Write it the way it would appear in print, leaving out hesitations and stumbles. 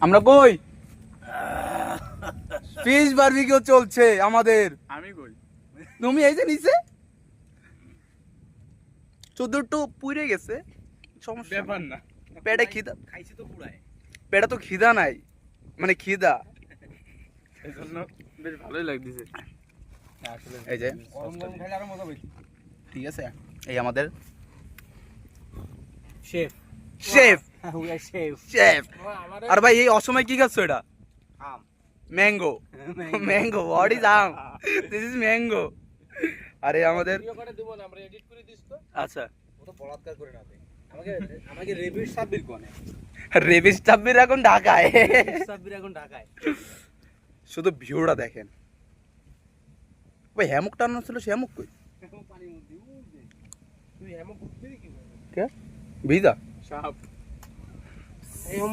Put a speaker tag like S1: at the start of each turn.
S1: আমরা কই fish barbecue চলছে আমাদের।
S2: আমি কই?
S1: তুমি এই যে নিচে চোদ্দটো পুড়ে গেছে, সমস্যা
S2: ব্যাপার না।
S1: পেটে খিদা,
S2: খাইছি তো পুরাই।
S1: পেটে তো খিদা নাই, মানে খিদা।
S2: এই জন্য বেশ ভালোই লাগতেছে। আসলে
S1: এই যে
S2: গরম গরম খাইলে আরো মজা বেশি।
S1: ঠিক আছে, এই আমাদের
S2: chef
S1: chef
S2: we are chef.
S1: Chef. আর ভাই এই অসময় কি খাচ্ছ এটা?
S2: আম।
S1: ম্যাঙ্গো। ম্যাঙ্গো, হোয়াট ইজ আম? This is mango. আরে আমাদের
S2: ভিডিও করে দেব না, আমরা এডিট করে দিস তো।
S1: আচ্ছা,
S2: ও তো বলাৎকার করে না দে। আমাকে আমাকে রেবির সাব্বির কোনে।
S1: রেবিস টাব্বির এখন ঢাকায়।
S2: সাব্বির এখন ঢাকায়।
S1: শুধু ভিউটা দেখেন ভাই, হ্যামক টানানো ছিল, সে হ্যামক কই?
S2: এখন পানির মধ্যে উই যে। তুই এমন করতে কি করে?
S1: কে ভিজা
S2: সাপ। এই আমার